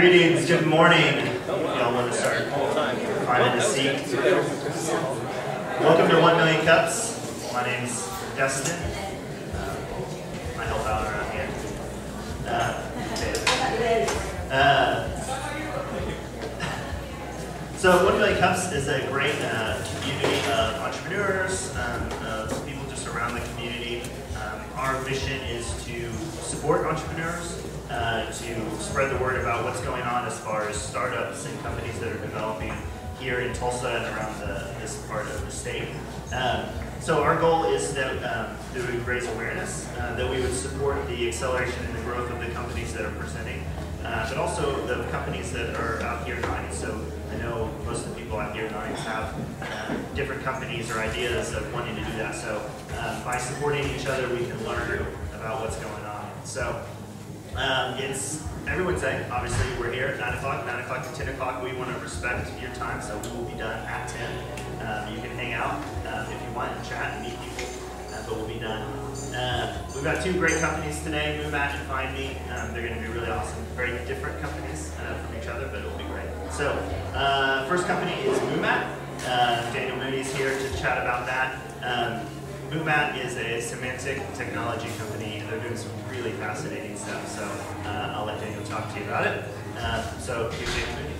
Greetings, good morning. Y'all want to start finding a seat. Welcome to 1 Million Cups. My name's Dustin. I help out around here. So 1 Million Cups is a great community of entrepreneurs, of people just around the community. Our mission is to support entrepreneurs, to spread the word about what's going on as far as startups and companies that are developing here in Tulsa and around this part of the state. So our goal is that we would raise awareness, that we would support the acceleration and the growth of the companies that are presenting, but also the companies that are out here at Nines. So I know most of the people out here at Nines have different companies or ideas of wanting to do that. So by supporting each other, we can learn about what's going on. So it's every Wednesday. Obviously, we're here at 9 o'clock. 9 o'clock to 10 o'clock. We want to respect your time, so we will be done at 10. You can hang out if you want and chat and meet people, but we'll be done. We've got two great companies today, Moomat and Find Me. They're going to be really awesome. Very different companies from each other, but it'll be great. So, first company is Moomat. Daniel Mooney's here to chat about that. Moomat is a semantic technology company, and they're doing some really fascinating stuff. So I'll let Daniel talk to you about it. So here's Daniel Mooney.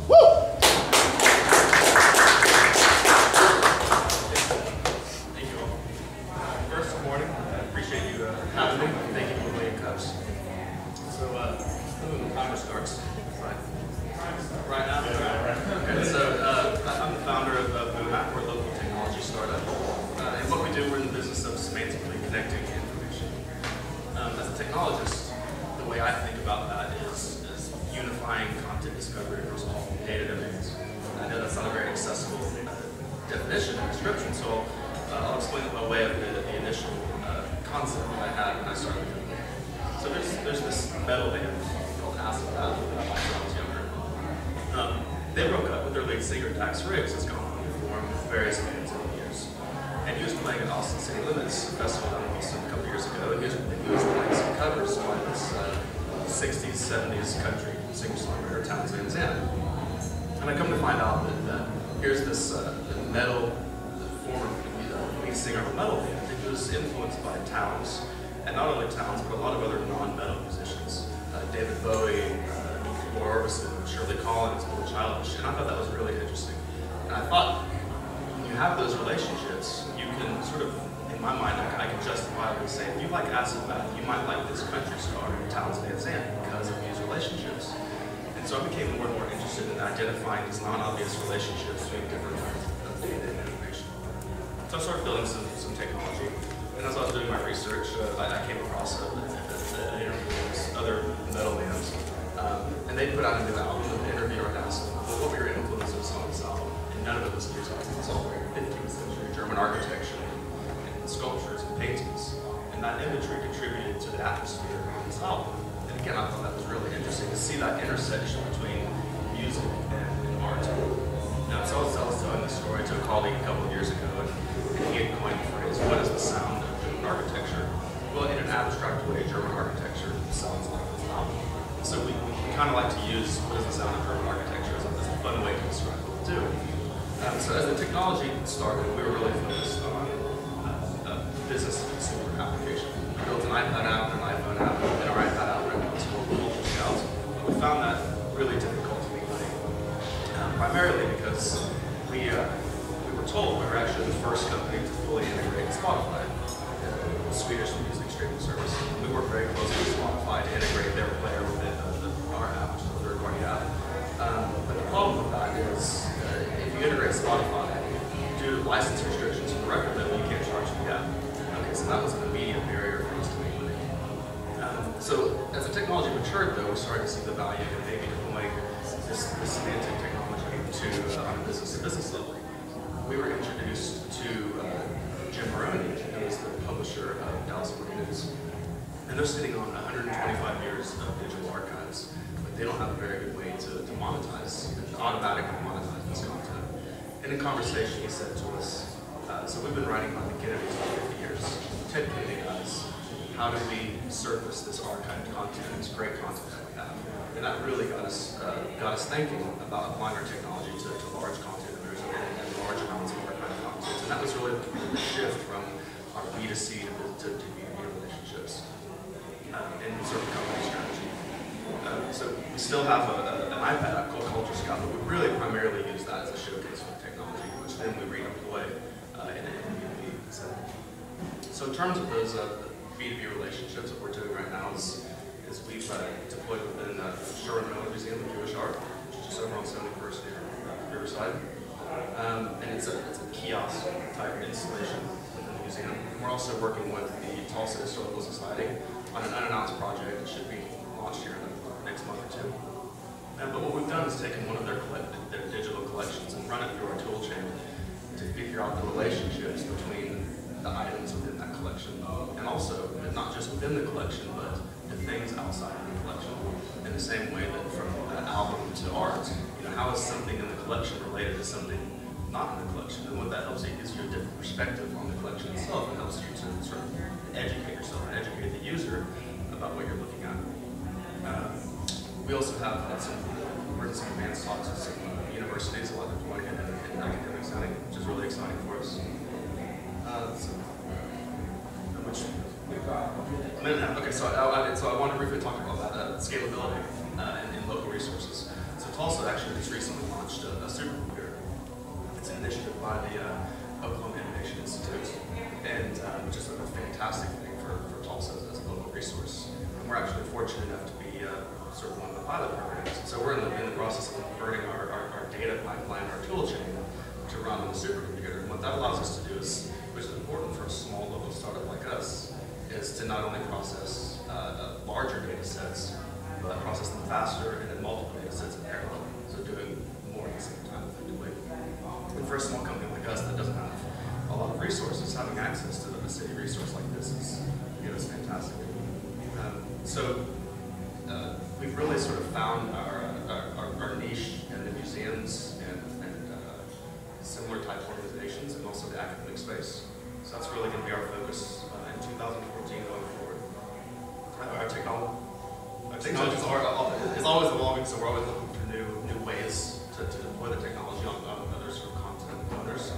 Woo! Thank you all. First, good morning. I appreciate you having me. Thank you for Million Cups. So, when the timer starts. Right now? Okay, so I'm the founder of Moomat. We're a local technology startup. And what we do, we're in the business of semantically connecting information. As a technologist, the way I think about that is unifying content discovery across all data domains. I know that's not a very accessible definition and description, so I'll explain it by way of the initial concept that I had when I started the company. So there's this metal band called Acid Battle that I liked when I was younger. They broke up with their lead singer, Dax Riggs, has gone on to form various bands over the years. And he was playing at Austin City Limits Festival down in Austin a couple years ago, and he was playing some covers by this 60s, 70s country singer-songwriter, Townsend Zan. And I come to find out that here's this metal, former lead singer of a metal band, who was influenced by Towns, and not only Towns, but a lot of other non-metal musicians. David Bowie, Roy Orbison, Shirley Collins, Billie Childish, and I thought that was really interesting. And I thought, when you have those relationships, you can sort of, in my mind, I can justifiably say, if you like Acid Bath, you might like this country star, Towns Van Zandt, because of these relationships. And so I became more and more interested in identifying these non-obvious relationships between different kinds of data and information. So I started building some technology. And as I was doing my research, I came across an interview with other metal bands. And they put out a new album, an interview and asked them, well, what were your influences on this album? And none of it was music. It's all very 15th century German architecture and sculptures and paintings. And that imagery contributed to the atmosphere of this album. And again, I thought that was really interesting to see that intersection between music and art. Now, so I was telling this story to a colleague a couple of years ago, and he had coined the phrase, what is the sound of German architecture? Well, in an abstract way, German architecture sounds like this album. So we kind of like to use what is the sound of German architecture as a fun way to describe what we do. So as the technology started, we were really focused on business and consumer application. We built an iPad app and an iPhone app, and our iPad app ran on Culture Scouts. We found that really difficult to make money, primarily because we were told we were actually the first company to fully integrate Spotify, the Swedish music streaming service. We worked very closely with Spotify to integrate their player within our app, which is a third-party app. But the problem with that is, if you integrate Spotify, due to license restrictions from the record label, you can't charge for the app. Okay, so that was an immediate barrier for us to make money. So as the technology matured, though, we started to see the value in maybe deploying this semantic technology to on a business-to-business level. We were introduced to Jim Maroney, who is the publisher of Dallas Morning News. And they're sitting on 125 years of digital archives, but they don't have a very good way to monetize, automatically monetize this content. And in conversation, he said to us, so we've been writing on the Kennedys for 50 years. Ted Kennedy guys, how do we surface this archived content, this great content that we have? And that really got us got us thinking about applying our technology to large content owners and large amounts of our kind of content. And that was really the shift from our B2C to B2B relationships and sort of company strategy. So we still have an iPad app called Culture Scout, but we really primarily use that as a showcase for technology, which then we redeploy in a B2B setting. So in terms of those B2B relationships that we're doing right now is we've deployed within Sherman Miller Museum of Jewish Art, which is just over on 71st near Riverside. And it's a kiosk type installation within the museum. And we're also working with the Tulsa Historical Society on an unannounced project that should be launched here in the next month or two. But what we've done is taken one of their digital collections and run it through our tool chain to figure out the relationships between the items within that collection, and also not just within the collection, but the things outside of the collection. In the same way that from an album to art, how is something in the collection related to something not in the collection? And what that helps you gives you a different perspective on the collection itself, and helps you to sort of educate yourself and educate the user about what you're looking at. We also have had some emergency advanced talks with some universities, a lot of deploying in an academic setting, which is really exciting for us. Okay, so I want to briefly talk about that scalability in local resources. So Tulsa actually just recently launched a supercomputer. It's an initiative by the Oklahoma Innovation Institute, and which is a fantastic thing for Tulsa as a local resource. And we're actually fortunate enough to be sort of one of the pilot programs. So we're in the process of converting our data pipeline, our tool chain, to run on the supercomputer. And what that allows us to do is, which is important for a small local startup like us, is to not only process larger data sets, but process them faster and in multiple data sets in parallel. So doing more at the same time effectively. And for a small company like us that doesn't have a lot of resources, having access to a city resource like this is fantastic. We've really sort of found our niche in the museums and similar type organizations, and also the academic space. So that's really going to be our focus in 2014 going forward. Our technology is always evolving, so we're always looking for new ways to deploy the technology on other sort of content owners.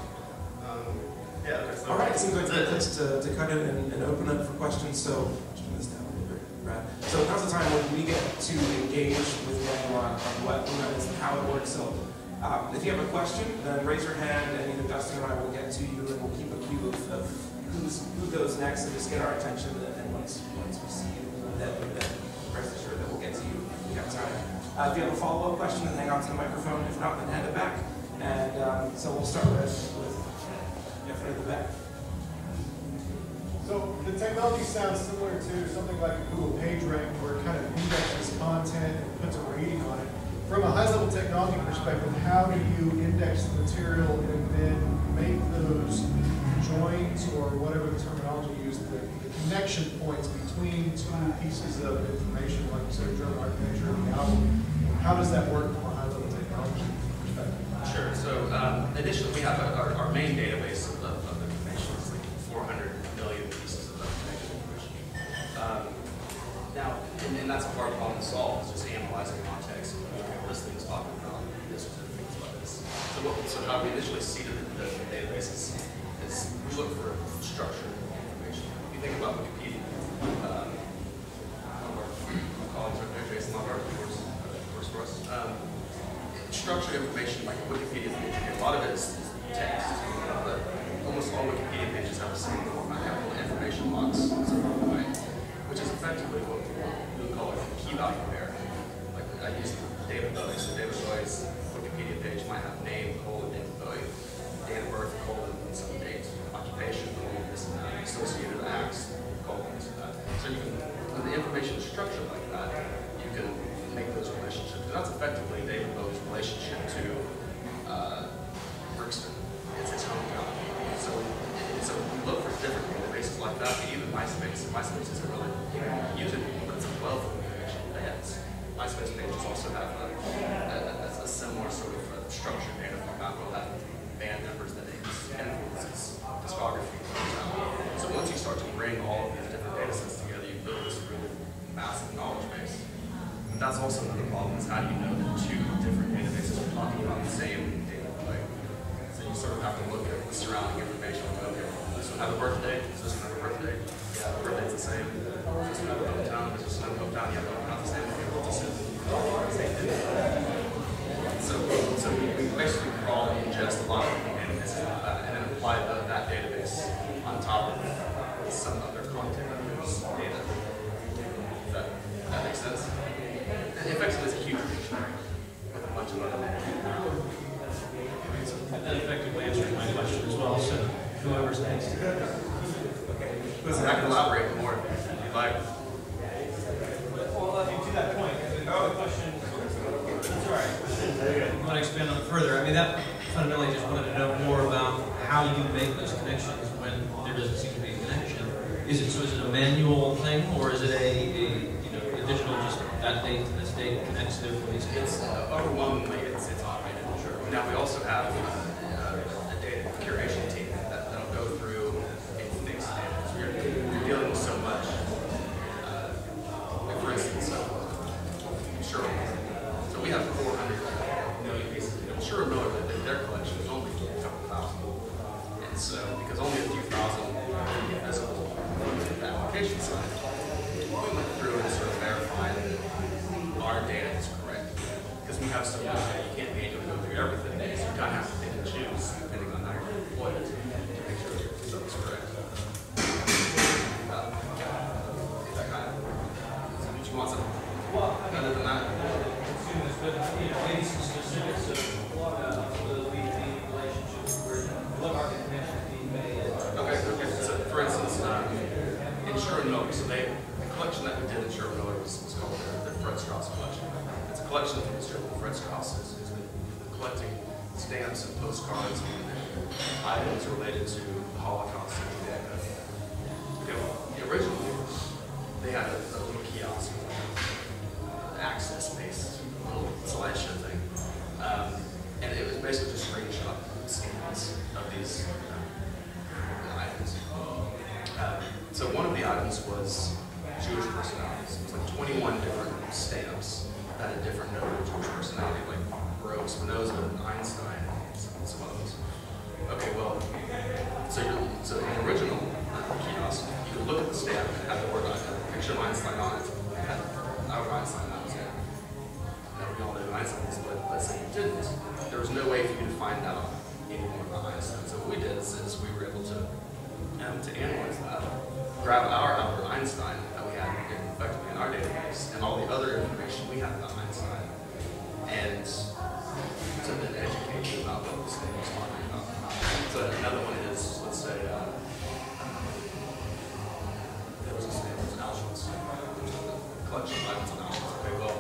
All right, it seems like a good place to cut it and open up for questions. So, turn this down a little bit, Brad. So now's the time when we get to engage with Daniel on what Moomat is and how it works. So if you have a question, then raise your hand, and either Dustin or I will get to you, and we'll keep a queue of who goes next, and just get our attention. And once we see you, then rest assured that we'll get to you if we have time. If you have a follow-up question, then hang on to the microphone. If not, then hand it back. And so we'll start with Jeff right at the back. So the technology sounds similar to something like a Google PageRank, where it kind of indexes content and puts a rating on it. From a high-level technology perspective, how do you index the material and then make those joins, or whatever the terminology used, the connection points between two pieces of information, like you said, German architecture and the album? How does that work from a high-level technology perspective? Sure. So initially, we have our main database of information. It's like 400 million pieces of information. And that's a hard problem to solve. It's just analyzing context and looking at this thing's talking about this or things like this. So how we initially seeded the database is we look for structured information. If you think about Wikipedia, one of our colleagues are there, Jason, one of our course for us. Structured information like Wikipedia page, a lot of it is text, but almost all Wikipedia pages have the same format. They have little information blocks, which is effectively what we would call a key value pair. Like I use David Bowie, so David Bowie's Wikipedia page might have name, David Bowie, date of birth, some date, occupation, this and that, associated acts, this and that. So you can, with the information structured like that, you can make those relationships. And that's effectively David Bowie's relationship to Brixton. It's his hometown. So we look for different databases like that, but even MySpace. MySpace isn't really using it, but it's a wealth of information. MySpace pages also have a similar sort of structured data format. We'll have band numbers, the names, influences, discography. So once you start to bring all of these different data sets together, you build this really massive knowledge base. And that's also another problem, is how do you know that two the same data. Like, so you sort of have to look at the surrounding information. Like, okay, does this one have a birthday? Does this one have a birthday? Yeah, the birthday's the same. Does this one have a hometown? Does this one have a hometown? Yeah, but not the same. Okay, well, this is the same data. So we basically crawl and ingest a lot of databases and then apply that database on top of some other content use data. That makes sense? And effectively, it's a huge dictionary with a bunch of other data. That effectively answers my question as well, so whoever's next. Okay. Listen, I can elaborate more if you'd like. Well, to that point, the question, that's all right. I want to expand on it further. I mean, that fundamentally just wanted to know more about how you make those connections when there doesn't seem to be a connection. Is it a manual thing, or is it a digital, just that date to this date connects to these kids? Overwhelmingly, it's automated. Sure. Now we also have a data curation team that'll go through and fix data. We're dealing with so much. Like for instance, Sherwood. So we have 400 million pieces of data. Sherwood Miller, their collection is only a couple thousand. And so, because only a few thousand can be visible from the application side, we went through and sort of verified that our data is correct. Because we have so much data, you can't manually go through everything. So you kind of have to pick and choose, depending on how you're deployed, to make sure your stuff is correct. That kind of, what you want something other than that? But maybe some specifics of the relationship where what are the connections being made? Okay. So for instance, in Sherwood Miller, so the collection that we did in Sherwood Miller was called the Fred Strauss collection. It's a collection from history. Fred Strauss has been collecting stamps and postcards and items related to the Holocaust and the DECA. Originally, they had a little kiosk, access-based little slideshow thing. And it was basically just screenshot scans of these items. So one of the items was Jewish personalities. It was like 21 different stamps that had different note of Jewish personality, like Baruch, Spinoza, and Einstein, and some others. Okay, well, so in the original kiosk, you could look at the stamp and have the word on it, had a picture of Einstein on it, had Albert Einstein, that was it. Now we all know who Einstein is, but let's say you didn't. There was no way for you to find out any more about Einstein. So what we did is we were able to analyze that, grab our Albert Einstein that we had effectively in our database, and all the other information we had about Einstein, and to then educate you about what this thing was talking about. So another one is, let's say, there was a stamp, it was Auschwitz. A collection of items on Auschwitz. Okay, well,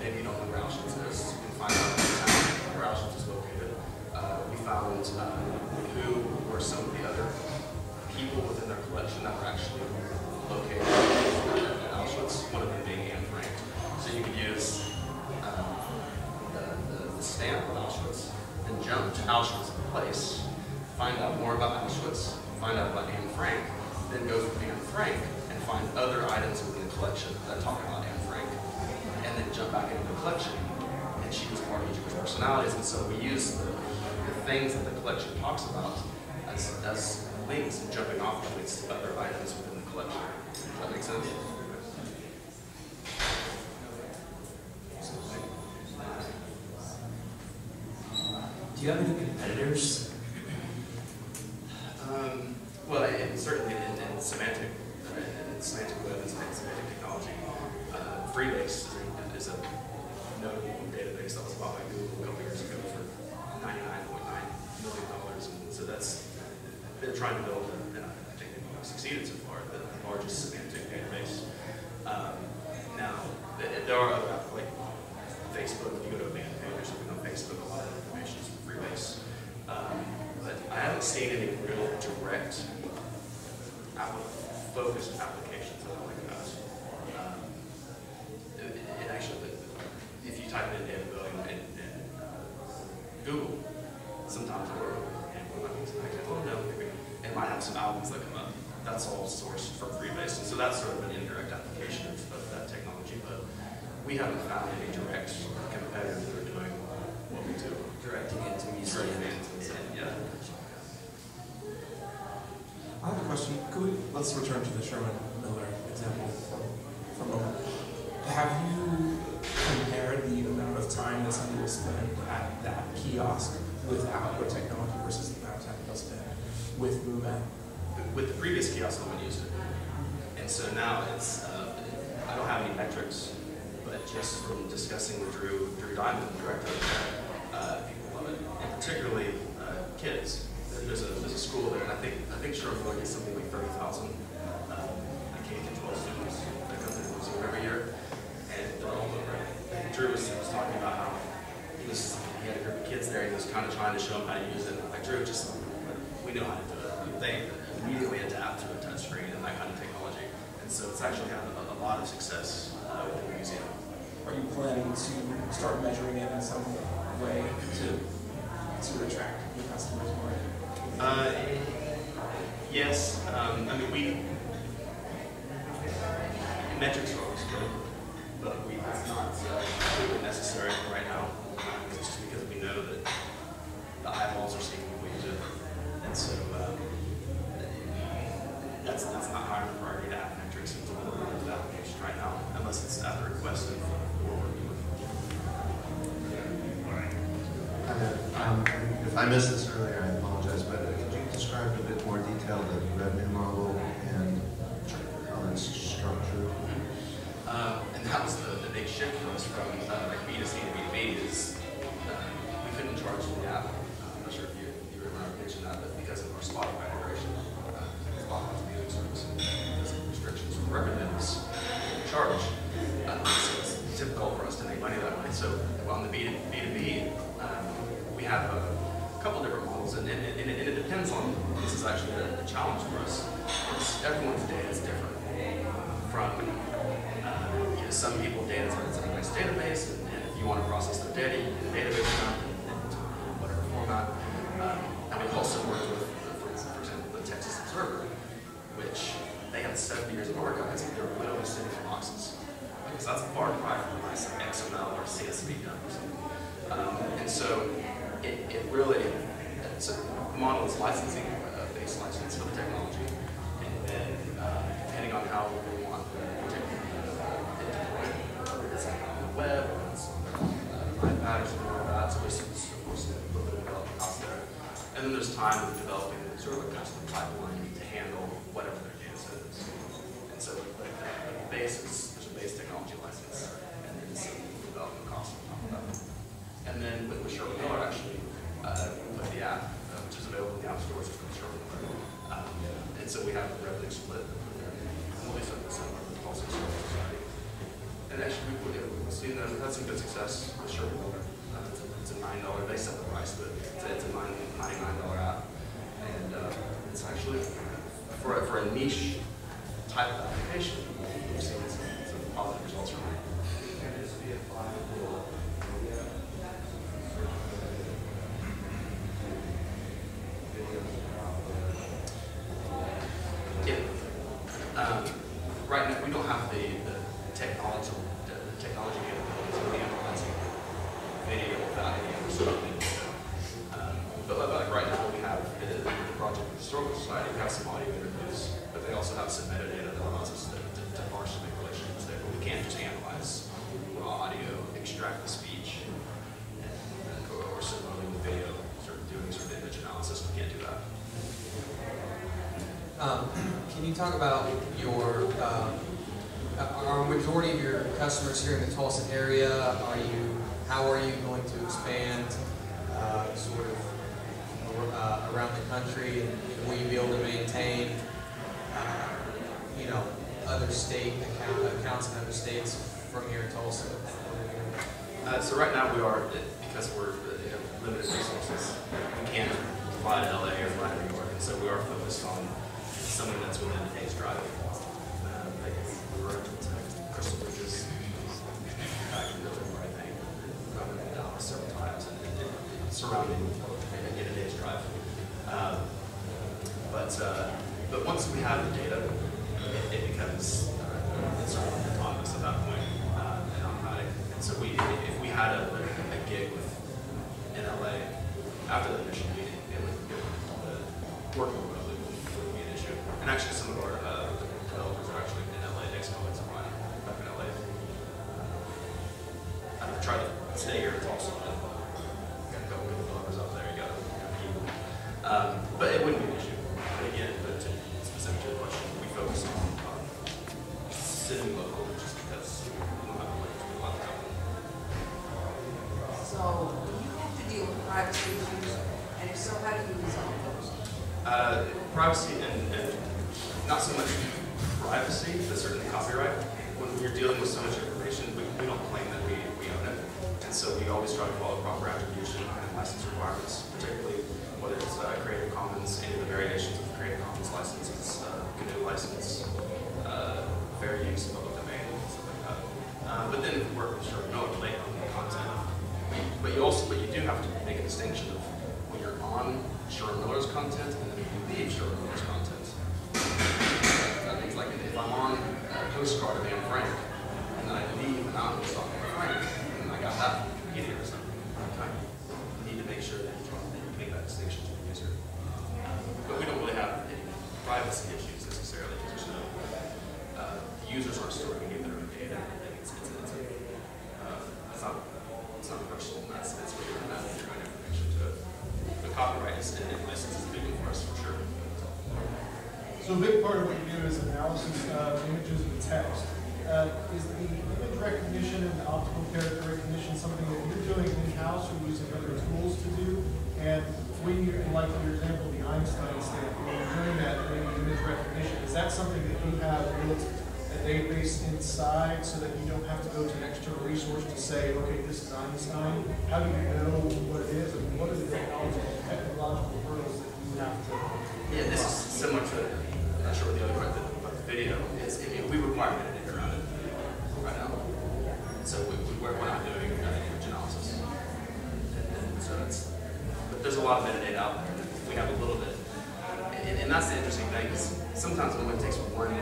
maybe you don't know where Auschwitz is. You can find out where Auschwitz is located. We found who were some of the other people within their collection that were actually located at Auschwitz, one of them being Anne Frank. So you could use the stamp of Auschwitz and jump to Auschwitz place, find out more about Auschwitz, find out about Anne Frank, then go from Anne Frank and find other items within the collection that talk about Anne Frank, and then jump back into the collection. And she was part of Jewish personalities, and so we use the things that the collection talks about as links and jumping off to its other items within the collection. Does that make sense? Do you have any competitors? Well, certainly in semantic web and semantic technology, Freebase is a notable database that was bought by Google a couple years ago for $99.9 million, and so they're trying to build, and I think they've succeeded so far, the largest semantic database. Now, there are other, like Facebook, if you go to a band page or something on Facebook, a lot of information is from Freebase. But I haven't seen any real direct focused applications of it like that. It actually, if you type in data building in Google, sometimes it might have some albums that come up. That's all sourced from Freebase, and so that's sort of an indirect application of that technology. But we haven't found any direct competitors that are doing what let's return to the Sherman Miller example for a moment. Have you compared the amount of time that somebody will spend at that kiosk without your technology versus the amount of time they'll spend with Moomat? With the previous kiosk, no one used it. And so now it's, I don't have any metrics, but just from discussing with Drew Diamond, the director, people love it, and particularly kids. There's a school there, and I think Sherman Miller gets something like 30,000 K-12 students that come to the museum every year, and they're all over it. And Drew was talking about how he had a group of kids there, and he was kind of trying to show them how to use it. Like, Drew, just, we know how to do it. They immediately adapt to a touch screen and that kind of technology. And so it's actually had a lot of success with the museum. Are you planning to start measuring it in some way to attract new customers more? Yes. I mean, metrics are always good, but it's not completely necessary right now. It's just because we know that the eyeballs are seeing people use it. And so that's not high on the priority to have metrics into the application right now, unless it's at the request of who we're working with. If I missed this earlier, I apologize, but could you describe in a bit more detail the revenue model and how it's structured? And that was the big shift for us from like B2C to B2B is we couldn't charge for the app. I'm not sure if you remember mentioning that, but because of our Spotify integration, Spotify's music service, and because of restrictions from record labels charge, so it's difficult for us to make money that way. So on the B2B, we have a couple different models, and it depends on, this is actually the challenge for us, is everyone's data is different. From some people, data is in a nice database, and if you want to process their data, you can database them in whatever format. And we also work with, for example, the Texas Observer, which they have 70 years of archives, but they're literally sitting in boxes. Because that's a far cry from a nice XML or CSV dump or something. And so it really, so the model is licensing, base license for the technology, and then depending on how we want the technology it's on the web, or it's on iPad or something like that, so there's of course a little bit of development cost there. And then there's time of developing sort of a custom pipeline to handle whatever their data set is. And so the base is, there's a base technology license, and then some development costs on top of that. And then with Sherman Miller, actually, we put the app, which is available in the app stores for Sherman Miller. And so we have a revenue split. We'll be something similar with Tulsa Society. And actually, we've seen that we've had some good success with Sherman Miller. It's a $9, they set the price, but it's a $99 app. And it's actually, for a niche type of application, we've seen some positive results from it. Right now, we don't have the technology capabilities of analyzing video without any other sort of video. But like right now, we have the project with the Historical Society. We have some audio interviews, but they also have some metadata that allows us to parse and make relationships there. But we can't just analyze raw audio, extract the speech, or similarly with video, doing sort of image analysis. We can't do that. Can you talk about your, are a majority of your customers here in the Tulsa area? How are you going to expand sort of around the country? And will you be able to maintain, other state accounts in other states from here in Tulsa? So right now we are, because we're limited resources, we can't fly to LA or fly to New York, and so we are focused on something that's within a day's drive. Like we were to Crystal Bridges back in November, I think. We've gone to Dallas several times and surrounding in a day's drive. But once we have the data, it becomes it's sort of autonomous at that point and automatic. And so if we had a gig in LA after the initial meeting, it would working remotely would be an issue. And actually some of our stay here in Tulsa. Got a couple of developers out there. You got to keep them. But it wouldn't be an issue. But again, to specific to the question, we focus on sitting local just because we don't have to wait for a lot of time. So you have to deal with privacy issues, and if so, how do you resolve those? Privacy and not so much privacy, but certainly copyright. When you're dealing with so much information, we don't claim that we own it. And so we always try to follow proper attribution and license requirements, particularly whether it's Creative Commons, any of the variations of the Creative Commons licenses, GNU license, fair use, public domain, stuff like that. But then if we work with related content. But you do have to make a distinction of when you're on Sherwin Miller's content and then when you leave Sherwin Miller's content. That means like if I'm on a postcard of Anne Frank and then I leave and I'm just talking about Frank and I got that from Wikipedia or something, you need to make sure that you make that distinction to the user. But we don't really have any privacy issues necessarily because the users aren't storing any of their own data. It's not personal. That's what you're not your own information to it. The copyright is and license is a big one for us for sure. So a big part of what you do is analysis of images and text. Is the image recognition and the optical character recognition something that you're doing in-house or using other tools to do? And when you, like your example, the Einstein stamp, when you're doing that image recognition, is that something that you have built a database inside so that you don't have to go to an external resource to say, okay, this is Einstein? How do you know what it is? I mean, what are the technological hurdles that you have to? Yeah, this is similar to, I'm not sure what the other part about the video is. We require metadata around it right now. So we're not doing image analysis. And so but there's a lot of metadata out there. We have a little bit. And that's the interesting thing is sometimes it only takes one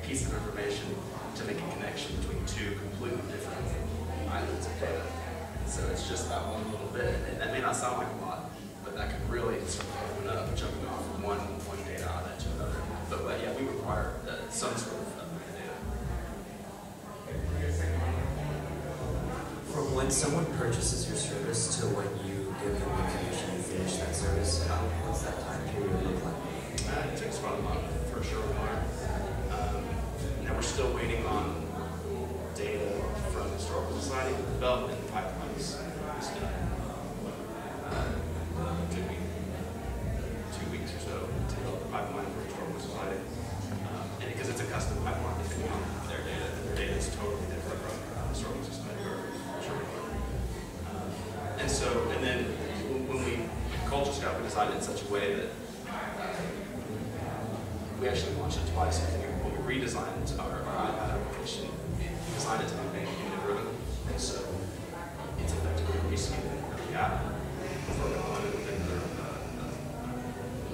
piece of information to make a connection between two completely different islands of data. So it's just that one little bit. And that may not sound like a lot, but that could really sort of open up jumping off from one data island to another. But yeah, we require some sort of metadata. From when someone purchases your service to when you give them the commission and finish that service, what's that time period look like? It takes about a month for sure. Now we're still waiting on data from the Historical Society. The development pipeline is done. It took me 2 weeks or so to develop the pipeline for the Historical Society. And because it's a custom pipeline, depending on their data, and their data is totally different from the Historical Society or Sherwin. And then when we Culture Scout, we designed it in such a way that we actually launched it twice. When we redesigned our iPad application, we designed it to be unit-driven, and so it's effectively reskinning the app for component within the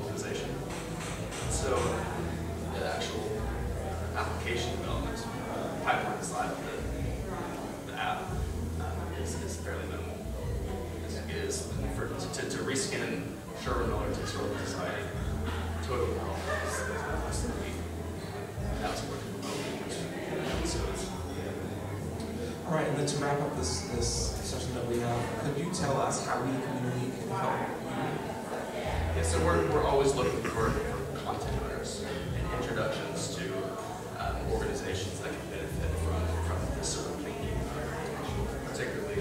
organization. So the actual application development pipeline side of the app is fairly minimal. To reskin Sherwin Miller to Historical Society, totally wrong. That's working remotely. So all right, and then to wrap up this session that we have, could you tell us how we, the community, can help you? Yeah, so we're always looking for content owners and introductions to organizations that can benefit from this sort of thinking, particularly,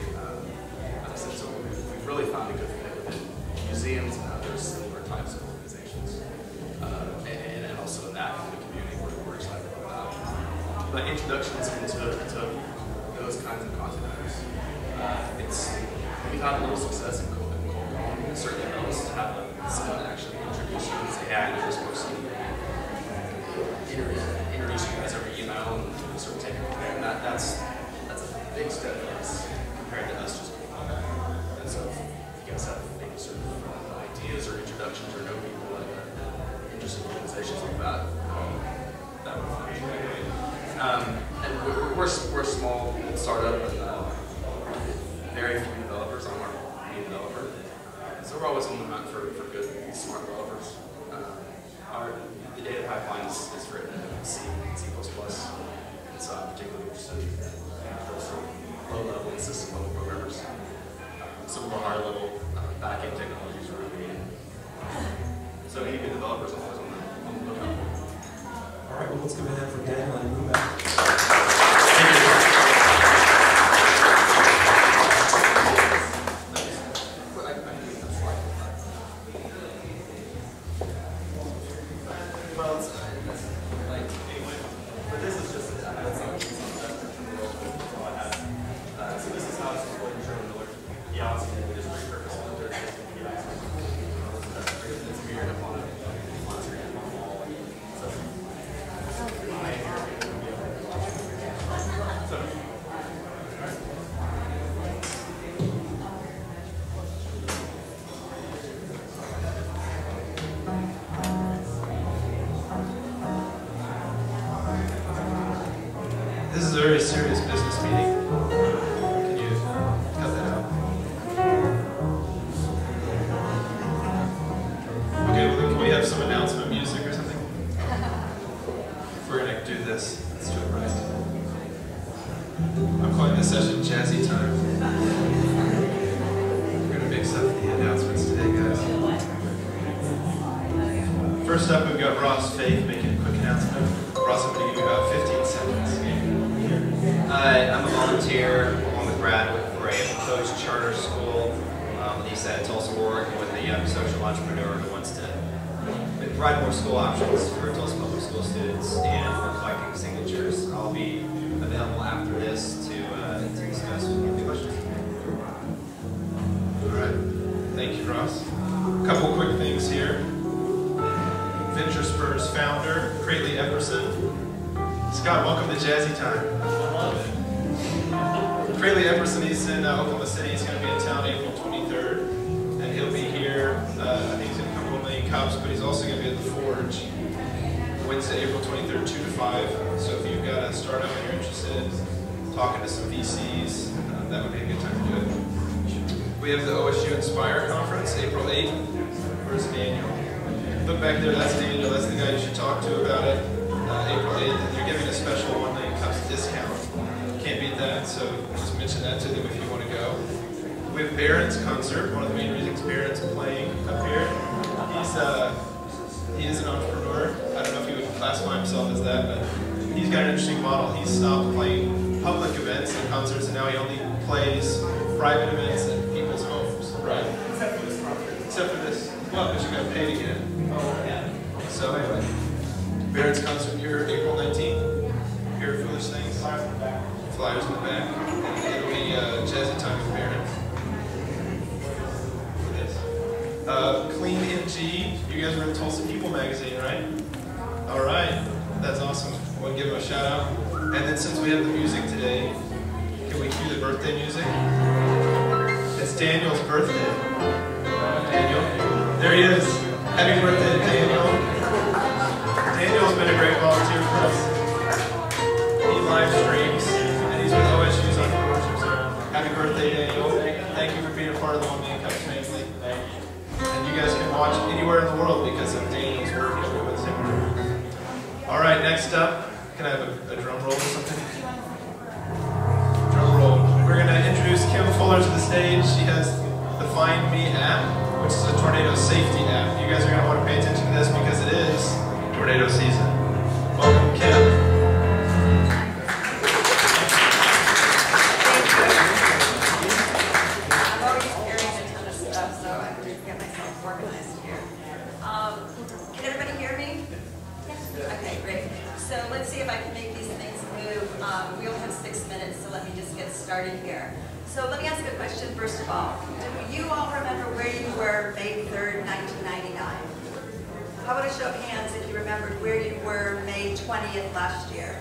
as I said, so we've really found a good fit within museums and other similar types of organizations, and also in that community we're excited about that. But introductions into those kinds of content owners, we've had a little success in cold calling. It certainly helps to have someone actually introduce you and say, hey, I know this person. Introduce you guys over email and sort of take it from there. And that's a big step for us compared to us just being on that. And so if you guys have maybe sort of ideas or introductions or know people in interesting organizations like that, that would be great. And we're a small startup and very few developers. I'm our lead developer. So we're always on the hunt for good, smart developers. The data pipeline is written in C++, and so I'm particularly interested in low-level and system-level programmers. higher level back-end technologies are needed. So any good developers are always on the lookout. All right, well, let's give it a hand for Daniel and Moomat. Well, it's like, anyway, but this is just that's all I have. So this is how it's deployed in German Miller. Yeah, we just repurposed it. It's mirrored up on a screen on the wall. So, This is a very serious business meeting. Can you cut that out? Okay, well then can we have some announcement music or something? If we're gonna do this, let's do it right. I'm calling this session Jazzy Time. We're gonna mix up the announcements today, guys. First up, we've got Ross Faith making a quick announcement. Ross, I'm gonna give you about 15 seconds. I'm a volunteer along with Brad for a proposed charter school on the east side of Tulsa, we're working with a young social entrepreneur who wants to provide more school options for Tulsa public school students, and we're collecting signatures. I'll be available after this to discuss any questions. All right. Thank you, Ross. A couple quick things here. Venture Spurs founder, Crayley Epperson. Scott, welcome to Jazzy Time. Crayley Epperson, he's in Oklahoma City. He's going to be in town April 23rd, and he'll be here. I think he's going to come to Lane Cups, but he's also going to be at the Forge Wednesday, April 23rd, 2 to 5. So if you've got a startup and you're interested in talking to some VCs, that would be a good time to do it. We have the OSU Inspire Conference, April 8th. Where's Daniel? Look back there, that's Daniel. That's the guy you should talk to about it. April 8th, and they're giving a special 1 Lane Cups discount. Can't beat that, so just mention that to them if you want to go. We have Barron's concert, one of the main reasons Barron's playing up here. He is an entrepreneur. I don't know if he would classify himself as that, but he's got an interesting model. He's stopped playing public events and concerts, and now he only plays private events at people's homes, right? Except for this. Well, because you got to pay to get in. So anyway, Barron's concert here, April 19th. Hear Foolish Things. Flyers in the back. And it'll be Jazzy Time with Barron's. Clean MG. You guys were in Tulsa People magazine, right? All right. That's awesome. I want to give them a shout out. And then since we have the music today, can we cue the birthday music? It's Daniel's birthday. Daniel. There he is. Happy birthday, Daniel. Daniel's been a great volunteer for us. He live streams, and he's with OSU's Entrepreneurship Zone. Happy birthday, Daniel. Thank you for being a part of the 1 Lane Cups family. And you guys can watch anywhere in the world because of Daniel's work every Wednesday morning. All right, next up, can I have a drum roll or something? Drum roll. We're going to introduce Kim Fuller to the stage. She has the Find Me app, which is a tornado safety app. You guys are going to want to pay attention to this because it is tornado season. Welcome, Kim. I'm always carrying a ton of stuff, so I have to get myself organized here. Can everybody hear me? Okay, great. So let's see if I can make these things move. We only have 6 minutes, so let me just get started here. So let me ask a question first of all. Do you all remember where you were May 3rd, 1999? How about a show of hands if you remembered where you were May 20th last year?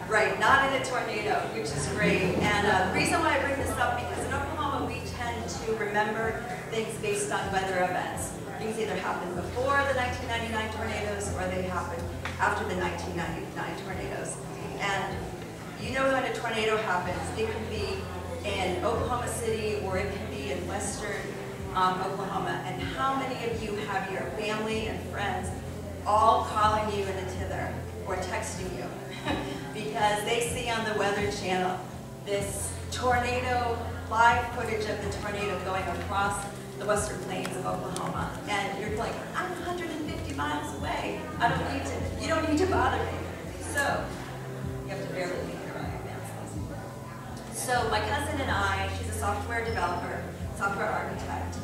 Right, not in a tornado, which is great. And the reason why I bring this up, because in Oklahoma we tend to remember things based on weather events. Things either happened before the 1999 tornadoes or they happened after the 1999 tornadoes. And you know when a tornado happens, it can be in Oklahoma City or it can be in western Oklahoma. And how many of you have your family and friends all calling you in a tither or texting you? Because they see on the Weather Channel this tornado, live footage of the tornado going across the western plains of Oklahoma. And you're like, I'm 150 miles away. You don't need to bother me. So, you have to barely be here on advances. So my cousin and I, she's a software developer, software architect.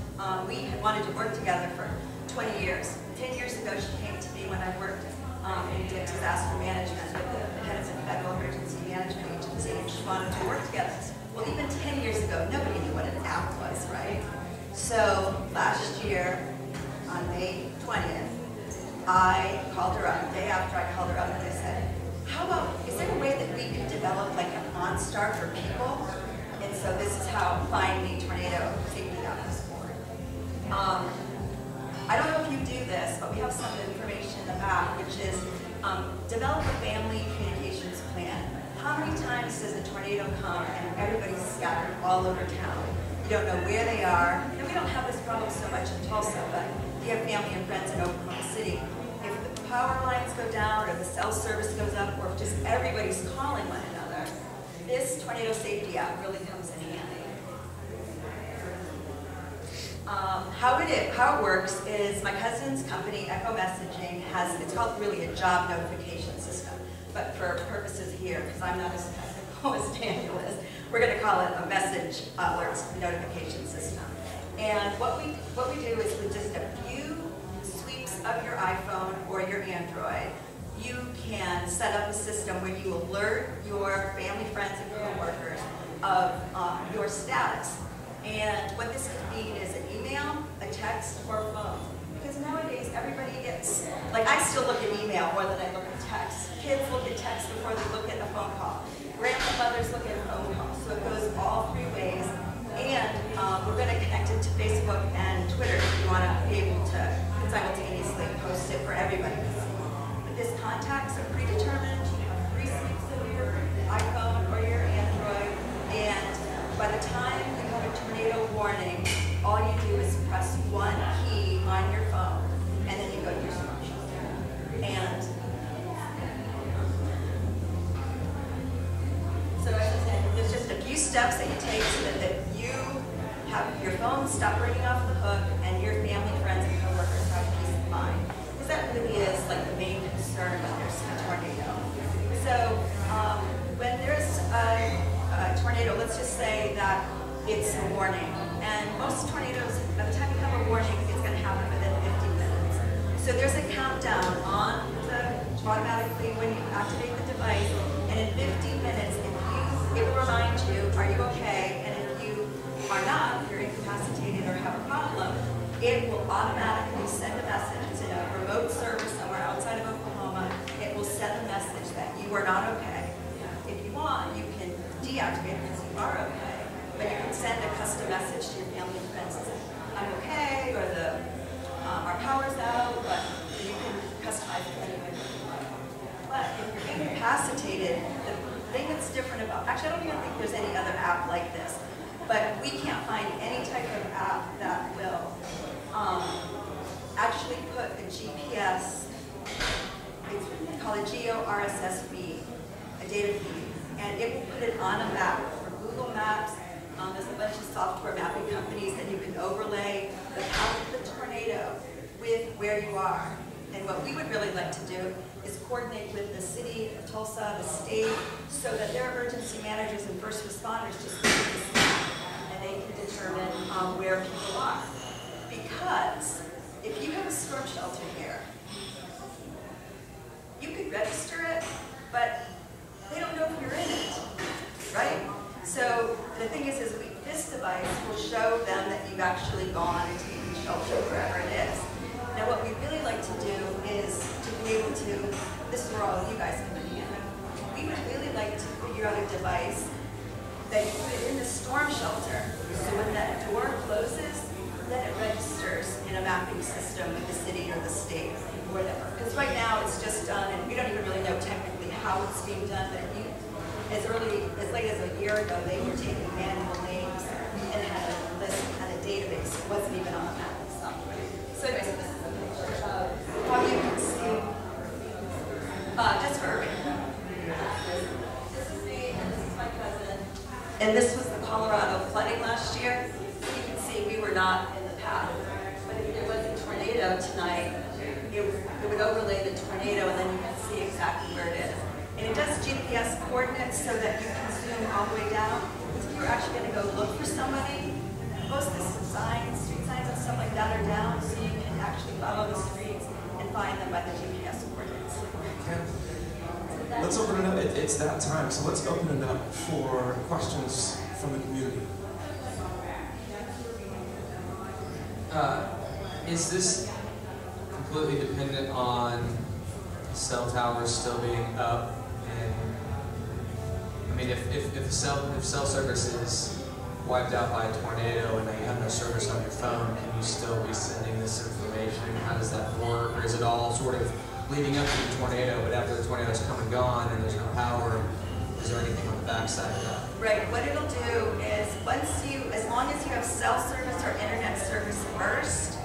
We had wanted to work together for 20 years. 10 years ago, she came to me when I worked in disaster management with the head of the Federal Emergency Management Agency, and she wanted to work together. Well, even 10 years ago, nobody knew what an app was, right? So last year, on May 20th, I called her up, the day after I called her up, and I said, how about, is there a way that we could develop like an OnStar for people? And so this is how Find Me Tornado Safety App was born. I don't know if you do this, but we have some information in the back, which is develop a family communications plan. How many times does a tornado come and everybody's scattered all over town? You don't know where they are. And we don't have this problem so much in Tulsa, but if you have family and friends in Oklahoma City, if the power lines go down or the cell service goes up or if just everybody's calling one another, this tornado safety app really comes in handy. How it works is my cousin's company, Echo Messaging, it's called really a job notification system. But for purposes here, because I'm not as technical as Daniel is, we're going to call it a message alerts notification system. And what we do is with just a few sweeps of your iPhone or your Android, you can set up a system where you alert your family, friends, and coworkers of your status. And what this could mean is an email, a text, or a phone. Because nowadays everybody gets, like I still look at email more than I look at text. Kids look at text before they look at a phone call. Grandmothers look at a phone call. So it goes all three ways. And we're going to connect it to Facebook and Twitter if you want to be able to simultaneously post it for everybody to see. But these contacts are predetermined. You have 3 sweeps of your iPhone or your Android. And by the time you have a tornado warning, all you do is press one key on your phone, and then you go to your storm shelter. And so as I said, there's just a few steps that you take so that you have your phone stop ringing off the hook, and your family, friends, and coworkers have peace of mind. Because that really is like the main concern when there's a tornado. So when there's a tornado, let's just say that it's a warning. And most tornadoes, by the time you have a warning, it's going to happen within 50 minutes. So there's a countdown on automatically when you activate the device, and in 50 minutes, it will remind you, are you okay? And if you are not, if you're incapacitated or have a problem, it will automatically send a message. It's in a remote service somewhere outside of Oklahoma. It will send a message that you are not okay. If you want, you can deactivate it because you are okay. But you can send a custom message to your family and friends and say, I'm okay, or our power's out, but you can customize it any way you like. But if you're incapacitated, the thing that's different about, actually I don't even think there's any other app like this, but we can't find any type of app that will actually put a GPS, it's called a GeoRSS feed, a data feed, and it will put it on a map for Google Maps. There's a bunch of software mapping companies that you can overlay the path of the tornado with where you are. And what we would really like to do is coordinate with the city of Tulsa, the state, so that their emergency managers and first responders just look at this map and they can determine where people are. Because if you have a storm shelter here, you could register it, but they don't know if you're in it, right? So the thing is this device will show them that you've actually gone and taken shelter wherever it is. Now what we'd really like to do is to be able to, this is where all of you guys come in, we would really like to figure out a device that you put it in the storm shelter. So when that door closes, then it registers in a mapping system with the city or the state or whatever. Because right now it's just done, and we don't even really know technically how it's being done, but as late as a year ago, they were taking manual names and had a list and a database. It wasn't even on the mapping software. So anyways, this is a picture of how you can see, just for urban. This is me, and this is my cousin. and this was the Colorado flooding last year. You can see we were not in the path. But if there was a tornado tonight, it would overlay the tornado, and then you can see exactly where it is. And it does GPS coordinates so that you can zoom all the way down. So if you're actually going to go look for somebody, most of the signs, street signs and stuff like that are down, so you can actually follow the streets and find them by the GPS coordinates. Let's open it up. It's that time, so let's open it up for questions from the community. Is this completely dependent on cell towers still being up? And I mean, if cell service is wiped out by a tornado and you have no service on your phone, can you still be sending this information? How does that work? Or is it all sort of leading up to the tornado, but after the tornado's come and gone and there's no power, is there anything on the backside of that? Right, what it'll do is as long as you have cell service or internet service first,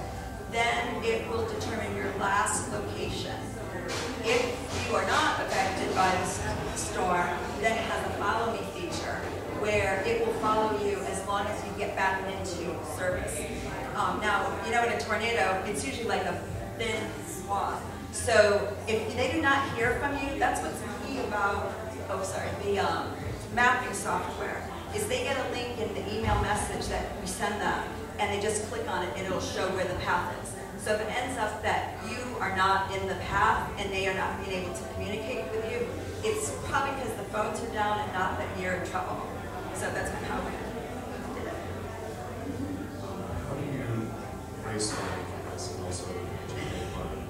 then it will determine your last location. If you are not affected by the storm, then it has a follow me feature where it will follow you as long as you get back into service. Now, you know, in a tornado, it's usually like a thin swath. So if they do not hear from you, that's what's key about, the mapping software, is they get a link in the email message that we send them, and they just click on it and it'll show where the path is. So if it ends up that you are not in the path and they are not being able to communicate with you, it's probably because the phones are down and not that you're in trouble. So that's kind of how we did it. How do you raise money for this and also generate money?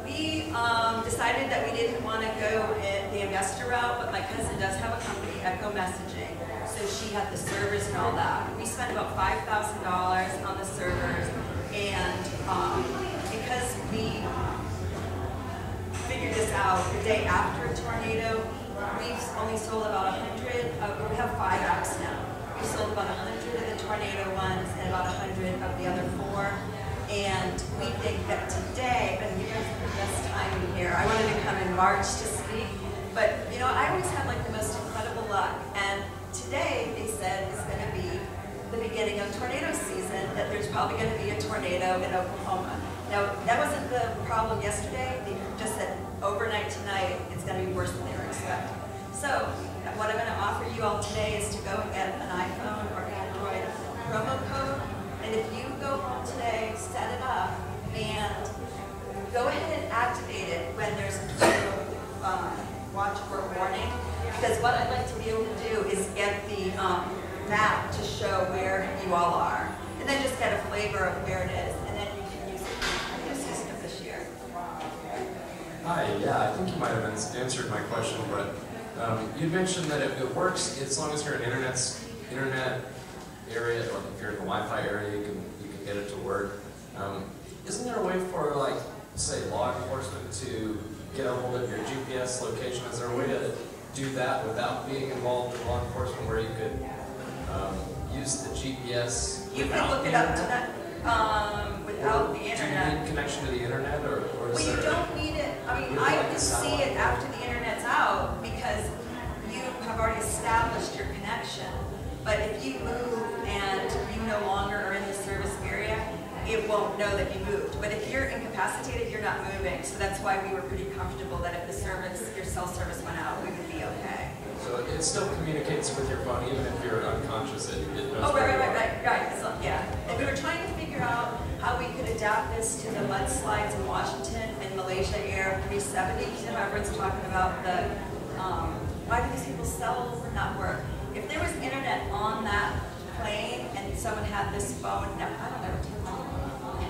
We decided that we didn't want to go the investor route, but my cousin does have a company, Echo Messaging, so she had the servers and all that. We spent about $5,000 on the servers, and because we figured this out the day after a tornado, we've only sold about 100, we have 5 apps now. We sold about 100 of the tornado ones and about 100 of the other 4. And we think that today, and you guys are the best timing here, I wanted to come in March to speak, but you know, I always have like the most incredible luck. And today they said is going to be the beginning of tornado season, that there's probably going to be a tornado in Oklahoma. Now, that wasn't the problem yesterday. They just said overnight tonight it's going to be worse than they were expecting. So what I'm going to offer you all today is to go and get an iPhone or Android promo code. And if you go home today, set it up, and go ahead and activate it when there's a tornado watch or warning. Because what I'd like to be able to do is get the map to show where you all are. And then just get a flavor of where it is. And then you can use it for the season of this year. Hi, yeah, I think you might have answered my question, but you mentioned that it works as long as you're in internet area, or if you're in the Wi-Fi area, you can get it to work. Isn't there a way for, like, say, law enforcement to get a hold of your GPS location? Is there a way to do that without being involved in law enforcement, where you could use the GPS? You can look it up to that without the internet. Do you need connection to the internet, or is Well, you don't need it. I mean, I can see it after the internet's out because you have already established your connection. But if you move and you no longer are in the service area, it won't know that you moved. But if you're incapacitated, you're not moving. So that's why we were pretty comfortable that if the service, your cell service went out, we would be okay. So it still communicates with your phone, even if you're unconscious. It knows. Oh, right. So, yeah. And we were trying to figure out how we could adapt this to the mudslides in Washington and Malaysia Air 370. You know, everyone's talking about the, why do these people's cells not work? If there was internet on that plane and someone had this phone, now, I don't ever take my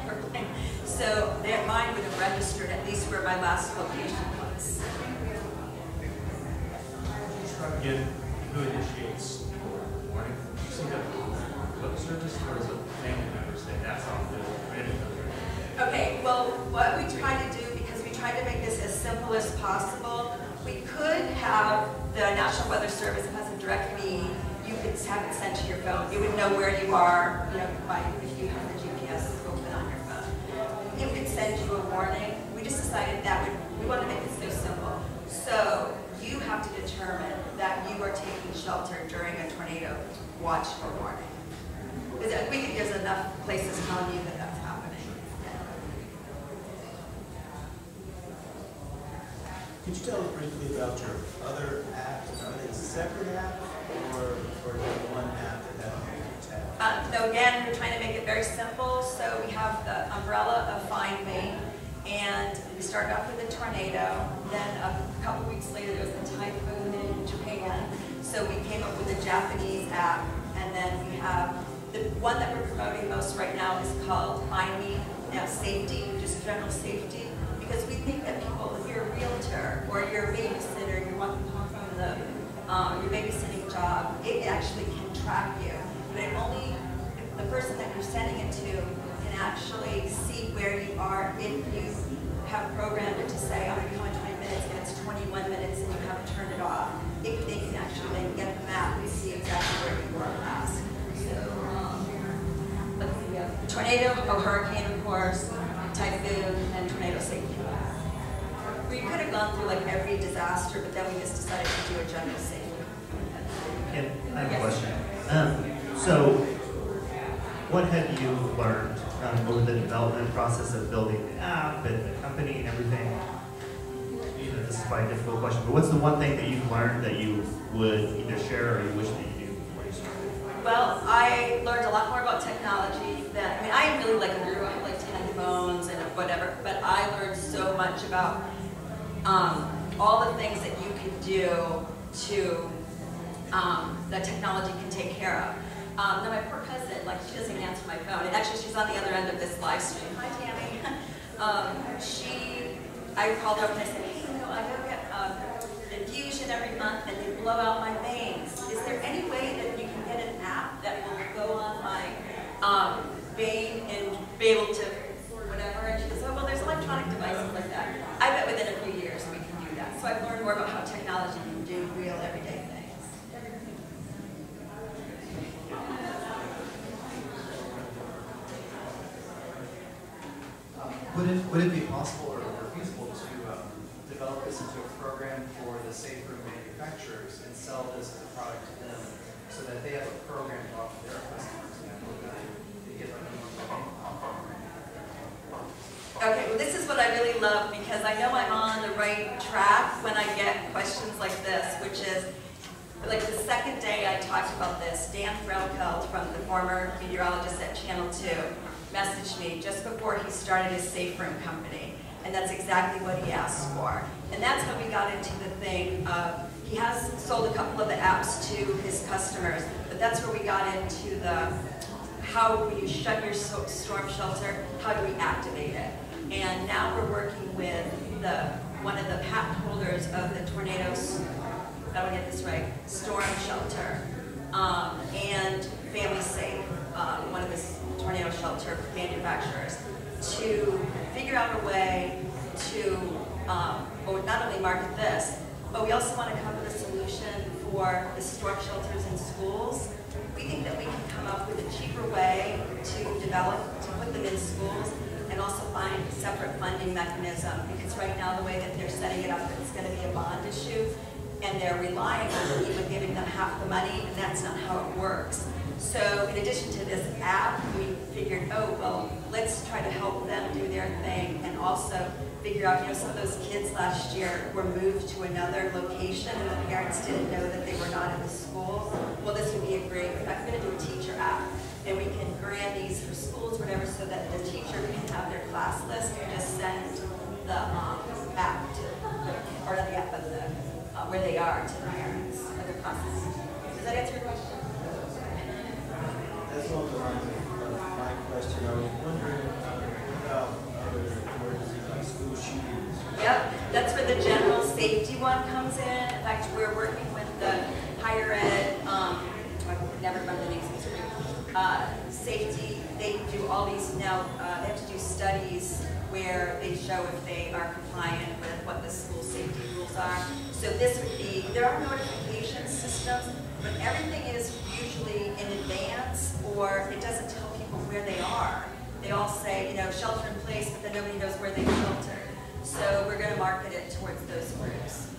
airplane, so mine would have registered at least where my last location was. Again, who initiates warning? You see the web service, or is it family members say that's on the radio? Okay, well, what we try to do, because we try to make this as simple as possible, we could have the National Weather Service has a direct feed. You could have it sent to your phone. It would know where you are, you know, if you have the GPS open on your phone. It would send you a warning. We just decided that we want to make it so simple. So you have to determine that you are taking shelter during a tornado watch or warning. Because we think there's enough places telling you that that's happening. Could you tell us briefly about your other apps? Are they separate apps or one app that has So again, we're trying to make it very simple. So we have the umbrella of Find Me, and we started off with a tornado. Then a couple weeks later, there was a typhoon in Japan. So we came up with a Japanese app, and then we have the one that we're promoting most right now is called Find Me Safety, just general safety, because we think that people, if you're a realtor or you're a babysitter, you're walking home from your babysitting job, it actually can track you. But it only, the person that you're sending it to can actually see where you are if you have programmed it to say, I'm going to be home in 20 minutes, and it's 21 minutes and you haven't turned it off. They can actually then get the map and see exactly where you were last. So, let's see, we have tornado, hurricane, of course, typhoon, and tornado safety. We could have gone through like every disaster, but then we just decided to do a general safety. And I have a question. So, what have you learned over the development process of building the app and the company and everything? You know, this is probably a difficult question, but what's the one thing that you've learned that you would either share or you wish that you knew before you started? Well, I learned a lot more about technology than, I mean, I really like a guru. I have like 10 phones and whatever, but I learned so much about all the things that you can do to, that technology can take care of. Now my poor cousin, like she doesn't answer my phone, and actually she's on the other end of this live stream. Hi Tammy. I called her up and I said, hey, you know, I go get infusion every month and they blow out my veins. Is there any way that you can get an app that will go on my vein and be able to whatever? And she says, oh, well, there's electronic devices like that. I bet within a few years we can do that. So I've learned more about how technology can do real everyday things. Would it be possible or feasible to develop this into a program for the safe room manufacturers and sell this as a product to them so that they have a program to offer their customers to get them Okay, well this is what I really love because I know I'm on the right track when I get questions like this, which is, like the second day I talked about this, Dan Frelkeld from the former meteorologist at Channel 2 messaged me just before he started his safe room company, and that's exactly what he asked for. And that's how we got into the thing of, he has sold a couple of the apps to his customers, but that's where we got into the, how when you shut your storm shelter, how do we activate it? And now we're working with one of the patent holders of the tornadoes, I don't get this right, storm shelter, and Family Safe, one of the tornado shelter manufacturers, to figure out a way to well, not only market this, but we also want to come up with a solution for the storm shelters in schools. We think that we can come up with a cheaper way to develop, to put them in schools, and also find a separate funding mechanism, because right now the way that they're setting it up, it's going to be a bond issue, and they're relying on even giving them half the money, and that's not how it works. So in addition to this app, we figured, oh, well, let's try to help them do their thing and also figure out, you know, some of those kids last year were moved to another location and the parents didn't know that they were not in the school. Well, this would be a great, I'm going to do a teacher app, and we can brand these for schools, whatever, so that the teacher can have their class list and just send the app to, or the app of the, where they are to the parents or their classes. Does that answer your question? That's along the lines of my question. I was wondering about other emergencies like school shootings. Yep, that's where the general safety one comes in. In fact, we're working with the higher ed, I never remember the names of this group, safety. They do all these now, they have to do studies where they show if they are compliant with what the school safety rules are. So this would be, there are notification systems, but everything is usually in advance, or it doesn't tell people where they are. They all say, you know, shelter in place, but then nobody knows where they've sheltered. So we're going to market it towards those groups.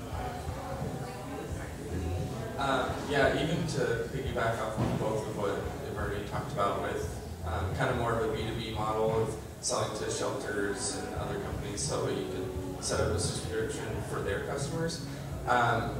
to piggyback off of both of what they've already talked about with kind of more of a B2B model of selling to shelters and other companies so you can set up a subscription for their customers.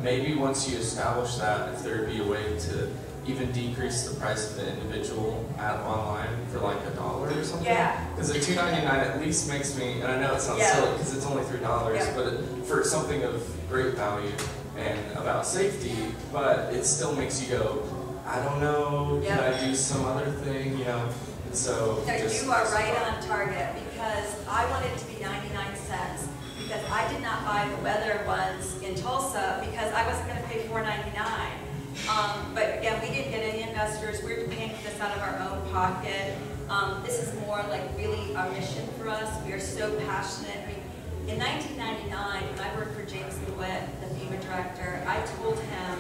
Maybe once you establish that, if there would be a way to even decrease the price of the individual app online for like $1 or something. Yeah. Because the $2.99 at least makes me, and I know it sounds silly because it's only $3, but for something of great value and about safety, but it still makes you go, I don't know, can I do some other thing, you know? So no, you are right on target because I wanted it to be 99 cents because I did not buy the weather ones in Tulsa because I wasn't going to pay $4.99. But again, we didn't get any investors. We're paying for this out of our own pocket. This is more like really a mission for us. We are so passionate. In 1999, when I worked for James DeWitt, the FEMA director, I told him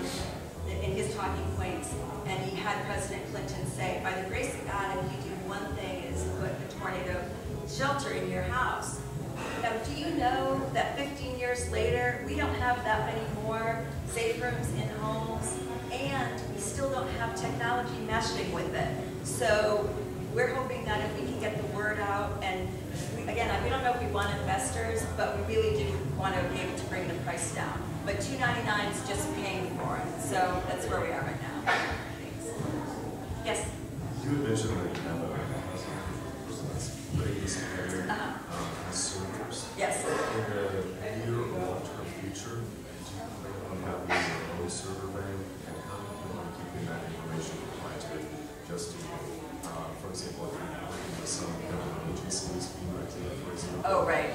in his talking points, and he had President Clinton say, by the grace of God, if you do one thing is put a tornado shelter in your house. Now, do you know that 15 years later, we don't have that many more safe rooms in homes, and we still don't have technology meshing with it. So we're hoping that if we can get the word out, and again, we don't know if we want investors, but we really do want to be able to bring the price down. But $2.99 is just paying for it. So that's where we are right now. Thanks. Yes? You had mentioned that you have a person that's putting this together as servers. Yes. In the near or long-term future, do you plan on having your own server bank, and how do you want to keep that information private just to you? For example, if you're working with some government agencies, FEMA, for example. Oh, right.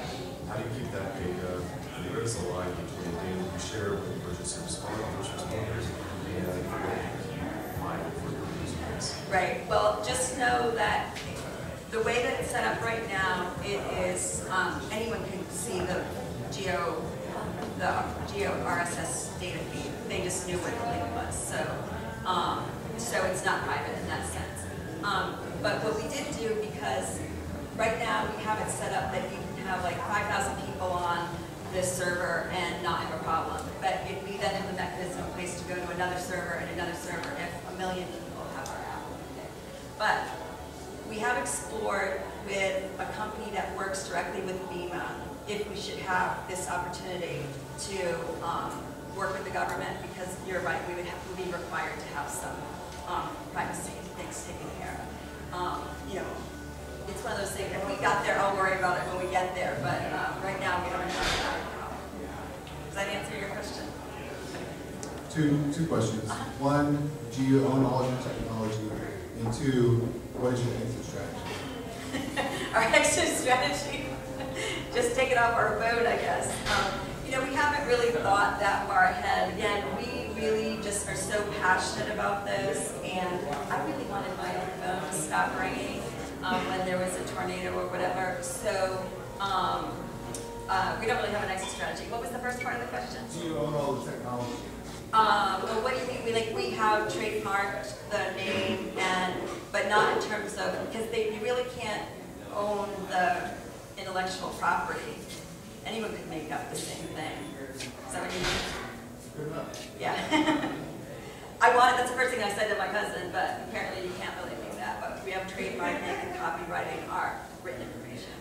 How do you keep that data? And where is the line between the data you share with emergency responders and what you find for your user base? Right. Well, just know that the way that it's set up right now, it is anyone can see the geo RSS data feed. They just knew what the link was. So it's not private in that sense. But what we did do, because right now we have it set up that you can have like 5,000 people on this server and not have a problem. But if we then have a mechanism in place to go to another server and another server if 1 million people have our app. But we have explored with a company that works directly with FEMA if we should have this opportunity to work with the government, because you're right, we would be required to have some privacy things taken care of. You know, it's one of those things, if we got there, I'll worry about it when we get there, but right now we don't have that problem. Does that answer your question? Two questions. One, do you own all of your technology? And two, what is your exit strategy? Our exit strategy, just take it off our boat, I guess. You know, we haven't really thought that far ahead. Again, we really just are so passionate about this, and I really wanted my own phone to stop ringing when there was a tornado or whatever. So we don't really have an exit strategy. What was the first part of the question? Do you own all the technology? Well, what do you mean? We have trademarked the name, but not in terms of, because you really can't own the intellectual property. Anyone could make up the same thing. Is that what you mean? Good enough. Yeah. That's the first thing I said to my cousin, but apparently you can't really do that. But we have trademarking and copyrighting our written information.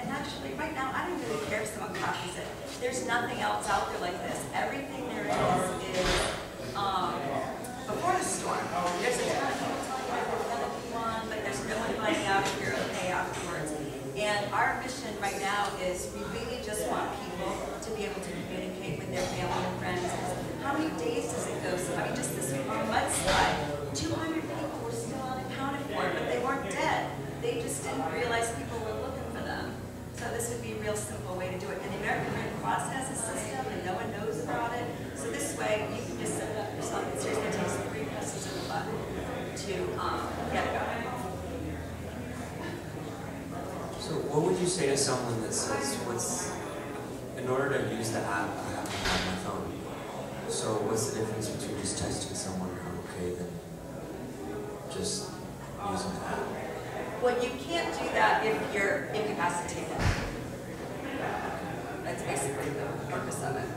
And actually, right now, I don't really care if someone copies it. There's nothing else out there like this. Everything there is before the storm. There's a ton of people telling you what they're going to be on, but there's no one finding out if you're okay afterwards. And our mission right now is we really just want people to be able to communicate with their family and friends. How many days does it go? So, I mean, just this mudslide, 200 people were still unaccounted for, but they weren't dead. They just didn't realize people were looking for them. So this would be a real simple way to do it. And the American Red Cross has a system, and no one knows about it. So this way, you can just set it up yourself. It seriously takes 3 presses of the button to get it going. So what would you say to someone that says, in order to use the app, I have to have my phone. So what's the difference between just texting someone, okay, than just using the app? Well, you can't do that if you're incapacitated. That's basically the purpose of it.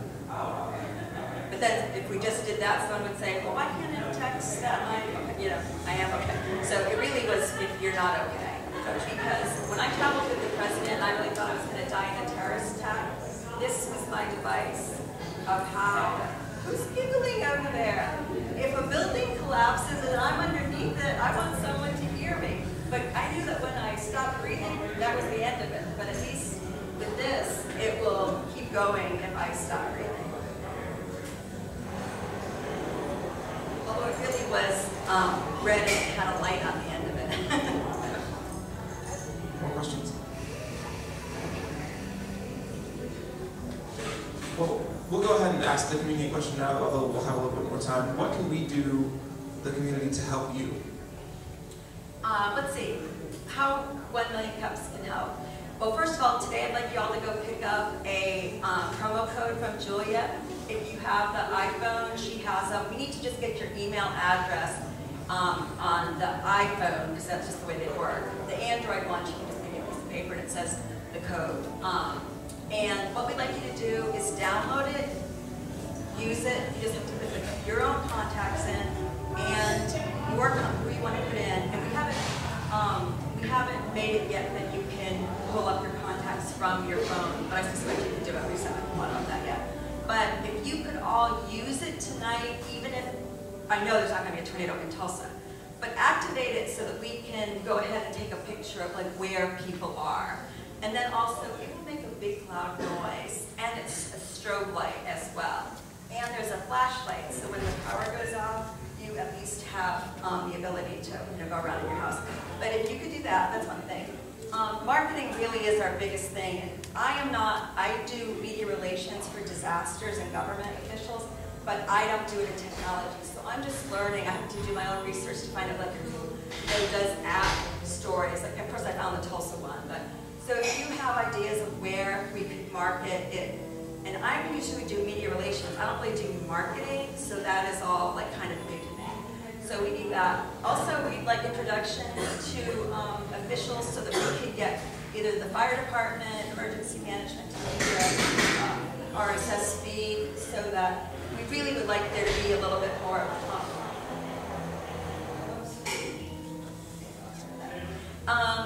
But then if we just did that, someone would say, well, why can't it text that I am okay. So it really was if you're not okay. Because when I traveled with the president, I really thought I was going to die in a terrorist attack. This was my device of how, who's giggling over there? If a building collapses and I'm underneath it, I want someone to hear me. But I knew that when I stopped breathing, that was the end of it. But at least with this, it will keep going if I stop breathing. Although it really was red and it had a light on the end of it. More questions? Well, we'll go ahead and ask the community question now, although we'll have a little bit more time. What can we do, the community, to help you? Let's see, how 1 Million Cups can help. Well, first of all, today I'd like you all to go pick up a promo code from Julia. If you have the iPhone, she has them. We need to just get your email address on the iPhone, because that's just the way they work. The Android one, she can just give you a piece of paper and it says the code. And what we'd like you to do is download it, use it. You just have to put your own contacts in and your company you want to put in. And we haven't made it yet that you can pull up your contacts from your phone, but I suspect you can do it. We just haven't thought of that yet. But if you could all use it tonight, even if, I know there's not going to be a tornado in Tulsa, but activate it so that we can go ahead and take a picture of like where people are. And then also, it will make a big loud noise, and it's a strobe light as well. And there's a flashlight, so when the power goes off, you at least have the ability to go around in your house. But if you could do that, that's one thing. Marketing really is our biggest thing. I do media relations for disasters and government officials, but I don't do it in technology. So I'm just learning. I have to do my own research to find out like who does app stories. Like, of course, I found the Tulsa one, but so if you have ideas of where we could market it, and I usually do media relations. I don't really do marketing, so that is all like kind of new to me. So we need that. Also, we'd like introduction to officials so that we could get either the fire department, emergency management, RSS feed, so that we really would like there to be a little bit more of a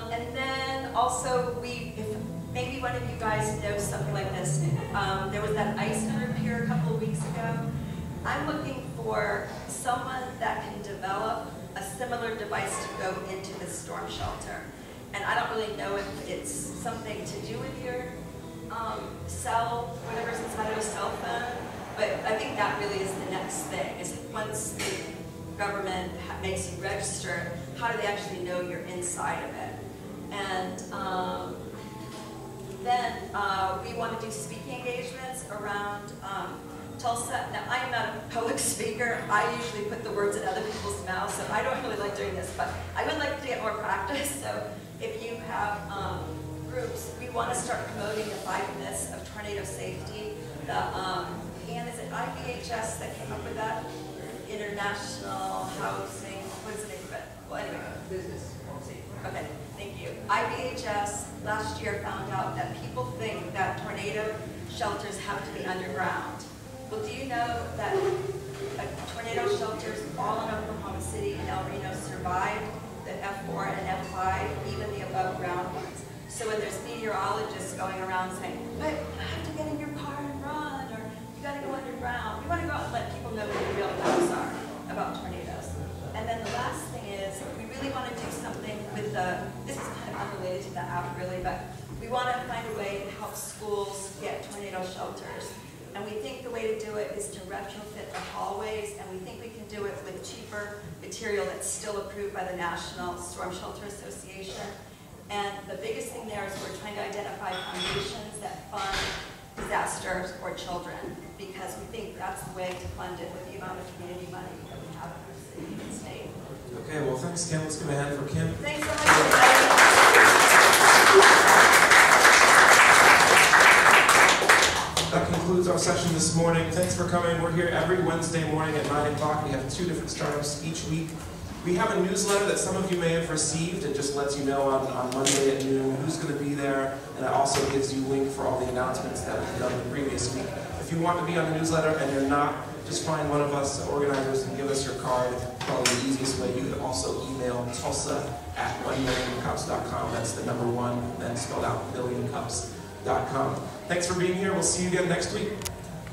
and then also, if maybe one of you guys knows something like this, there was that ice group here a couple of weeks ago. I'm looking for someone that can develop a similar device to go into the storm shelter. And I don't really know if it's something to do with your cell, whatever's inside of a cell phone, but I think that really is the next thing, is once the government makes you register, how do they actually know you're inside of it? And then we want to do speaking engagements around Tulsa. Now, I am not a public speaker. I usually put the words in other people's mouths, so I don't really like doing this, but I would like to get more practice. So if you have groups, we want to start promoting the 5 myths of tornado safety. And is it IBHS that came up with that? International Housing, what is the name of it? Well, anyway, business. Okay, thank you. IBHS last year found out that people think that tornado shelters have to be underground. Well, do you know that tornado shelters all in Oklahoma City and El Reno survived the F4 and F5, even the above ground ones? So when there's meteorologists going around saying, but you have to get in your car and run, or you got to go underground, we want to go out and let people know what the real facts are about tornadoes. And then the last thing is, we really want to do something with this is kind of unrelated to the app really, but we want to find a way to help schools get tornado shelters. And we think the way to do it is to retrofit the hallways, and we think we can do it with cheaper material that's still approved by the National Storm Shelter Association. And the biggest thing there is we're trying to identify foundations that fund disasters or children, because we think that's the way to fund it with the amount of community money that we have in our city and state. Okay, well, thanks, Kim. Let's give a hand for Kim. Thanks so much, everybody. That concludes our session this morning. Thanks for coming. We're here every Wednesday morning at 9 o'clock. We have 2 different startups each week. We have a newsletter that some of you may have received. It just lets you know on Monday at noon who's going to be there, and it also gives you a link for all the announcements that we've done the previous week. If you want to be on the newsletter and you're not just find one of us organizers and give us your card. Probably the easiest way. You can also email tulsa@1millioncups.com. That's the number 1, then spelled out, millioncups.com. Thanks for being here. We'll see you again next week.